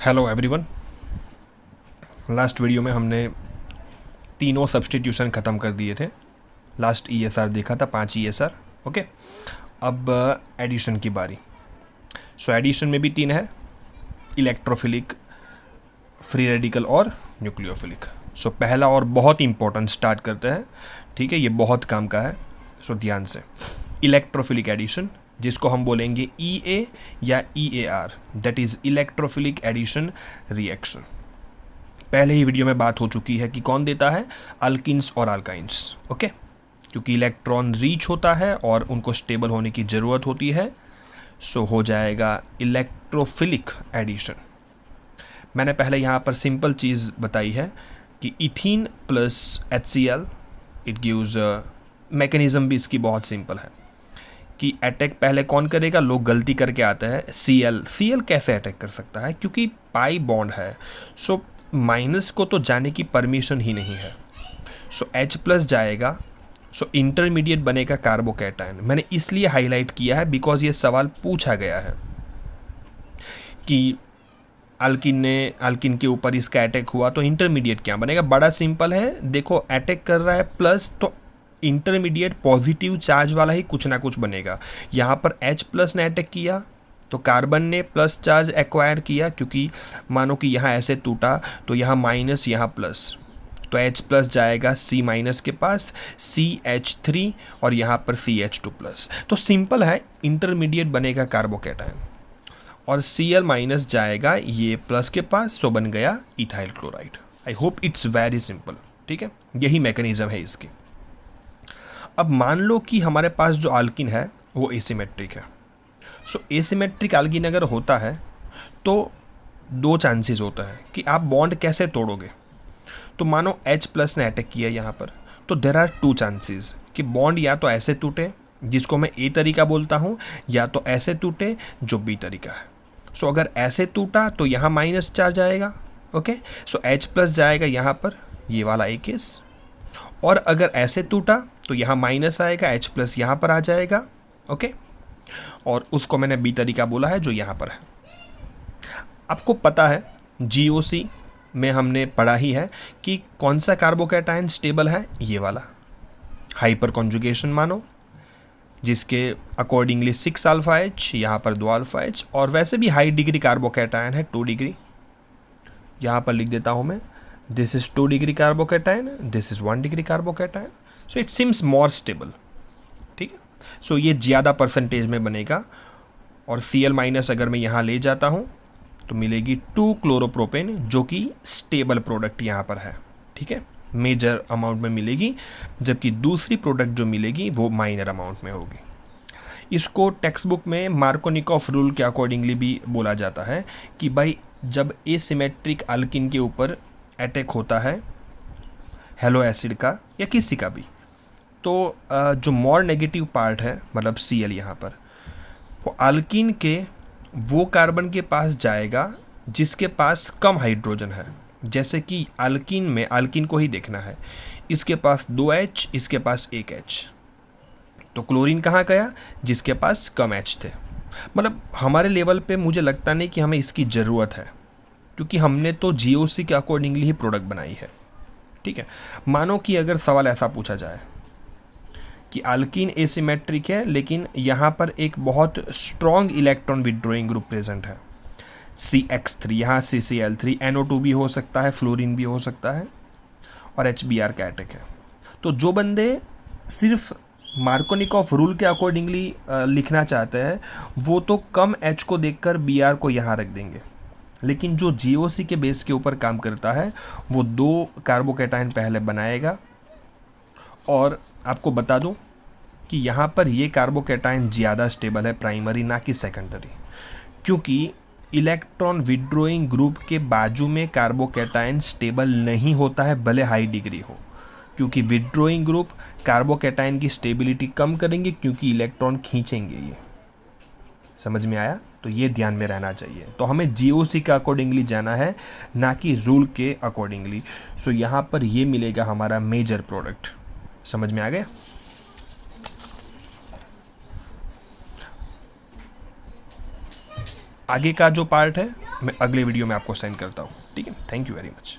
Hello everyone. Last video में हमने तीनों सब्स्टिट्यूशन ख़त्म कर दिए थे। लास्ट ईएसआर देखा था, 5 ईएसआर। ओके, अब एडिशन की बारी। सो एडिशन में भी 3 है, इलेक्ट्रोफिलिक, फ्री रेडिकल और न्यूक्लियोफिलिक। सो पहला और बहुत इंपॉर्टेंट स्टार्ट करते हैं, ठीक है, ये बहुत काम का है। सो ध्यान से, इलेक्ट्रोफिलिक एडिशन, जिसको हम बोलेंगे EA या EAR, that is electrophilic addition reaction. पहले ही वीडियो में बात हो चुकी है कि कौन देता है, अल्किन्स और अल्काइंस। ओके, क्योंकि इलेक्ट्रॉन रीच होता है और उनको स्टेबल होने की ज़रूरत होती है, सो हो जाएगा इलेक्ट्रोफिलिक एडिशन। मैंने पहले यहाँ पर सिंपल चीज़ बताई है कि ethene plus HCl it gives, mechanism भी इसकी बहुत सिंपल है कि अटैक पहले कौन करेगा। लोग गलती करके आते हैं Cl कैसे अटैक कर सकता है, क्योंकि पाई बॉन्ड है, सो माइनस को तो जाने की परमिशन ही नहीं है। सो H प्लस जाएगा, सो इंटरमीडिएट बनेगा कार्बोकैटायन। मैंने इसलिए हाईलाइट किया है बिकॉज ये सवाल पूछा गया है कि अल्किन के ऊपर इसका अटैक हुआ तो इंटरमीडिएट क्या बनेगा। बड़ा सिंपल है, देखो अटैक कर रहा है प्लस, तो इंटरमीडिएट पॉजिटिव चार्ज वाला ही कुछ ना कुछ बनेगा। यहाँ पर H प्लस ने अटैक किया तो कार्बन ने प्लस चार्ज एक्वायर किया, क्योंकि मानो कि यहाँ ऐसे टूटा तो यहाँ माइनस यहाँ प्लस, तो H प्लस जाएगा C माइनस के पास, CH3 और यहाँ पर CH2 प्लस। तो सिंपल है, इंटरमीडिएट बनेगा कार्बोकैटायन और Cl माइनस जाएगा ये प्लस के पास, सो बन गया ethyl chloride. I hope it's very simple, ठीक है, यही मैकेनिज्म है इसकी। अब मान लो कि हमारे पास जो अल्किन है वो एसिमेट्रिक है। सो एसिमेट्रिक अल्किन अगर होता है तो 2 चांसेस होता है कि आप बॉन्ड कैसे तोड़ोगे। तो मानो H प्लस ने अटैक किया यहाँ पर, तो देर आर 2 चांसेस कि बॉन्ड या तो ऐसे टूटे, जिसको मैं A तरीका बोलता हूँ, या तो ऐसे टूटे जो B तरीका है। सो अगर ऐसे टूटा तो यहाँ माइनस चार्ज आएगा। ओके, सो H प्लस जाएगा यहाँ पर, ये वाला एक केस। और अगर ऐसे टूटा तो यहाँ माइनस आएगा, H प्लस यहाँ पर आ जाएगा। ओके, और उसको मैंने B तरीका बोला है जो यहाँ पर है। आपको पता है GOC में हमने पढ़ा ही है कि कौन सा कार्बोकैटायन स्टेबल है, ये वाला हाइपर कॉन्जुगेशन मानो, जिसके अकॉर्डिंगली 6 अल्फा H, यहाँ पर 2 अल्फा H, और वैसे भी हाई डिग्री कार्बोकैटायन है 2 डिग्री। यहाँ पर लिख देता हूँ मैं, this is 2 degree carbocation, this is 1 degree carbocation, so it seems more stable, ठीक है। सो ये ज़्यादा परसेंटेज में बनेगा। और Cl माइनस अगर मैं यहाँ ले जाता हूँ तो मिलेगी 2 क्लोरोप्रोपेन, जो कि स्टेबल प्रोडक्ट यहाँ पर है, ठीक है, मेजर अमाउंट में मिलेगी, जबकि दूसरी प्रोडक्ट जो मिलेगी वो माइनर अमाउंट में होगी। इसको टेक्स्ट बुक में मार्कोनिकॉफ रूल के अकॉर्डिंगली भी बोला जाता है कि भाई जब एसिमेट्रिक अल्किन के ऊपर अटैक होता है हेलो एसिड का या किसी का भी, तो जो मोर नेगेटिव पार्ट है, मतलब Cl यहाँ पर, वो अल्किन के वो कार्बन के पास जाएगा जिसके पास कम हाइड्रोजन है। जैसे कि अल्किन में, अल्किन को ही देखना है, इसके पास 2 H, इसके पास 1 H, तो क्लोरीन कहाँ गया, जिसके पास कम H थे। मतलब हमारे लेवल पे मुझे लगता नहीं कि हमें इसकी ज़रूरत है, क्योंकि हमने तो GOC के अकॉर्डिंगली ही प्रोडक्ट बनाई है, ठीक है। मानो कि अगर सवाल ऐसा पूछा जाए कि अल्किन एसिमेट्रिक है, लेकिन यहाँ पर एक बहुत strong electron withdrawing group present है, CX3, यहाँ CCl3, NO2 भी हो सकता है, फ्लोरीन भी हो सकता है, और HBr का अटैक है। तो जो बंदे सिर्फ मार्कोनिकॉफ रूल के अकॉर्डिंगली लिखना चाहते हैं, वो तो कम H को देखकर Br को यहाँ रख देंगे, लेकिन जो GOC के बेस के ऊपर काम करता है वो 2 कार्बोकैटायन पहले बनाएगा। और आपको बता दूं कि यहाँ पर ये कार्बोकैटायन ज़्यादा स्टेबल है प्राइमरी, ना कि सेकेंडरी, क्योंकि इलेक्ट्रॉन विड्रॉइंग ग्रुप के बाजू में कार्बोकैटायन स्टेबल नहीं होता है, भले हाई डिग्री हो, क्योंकि विड्रॉइंग ग्रुप कार्बोकैटायन की स्टेबिलिटी कम करेंगे, क्योंकि इलेक्ट्रॉन खींचेंगे। ये समझ में आया? तो ये ध्यान में रहना चाहिए। तो हमें GOC के अकॉर्डिंगली जाना है, ना कि रूल के अकॉर्डिंगली। सो यहाँ पर ये मिलेगा हमारा मेजर प्रोडक्ट। समझ में आ गया? आगे का जो पार्ट है मैं अगले वीडियो में आपको सेंड करता हूँ, ठीक है। Thank you very much.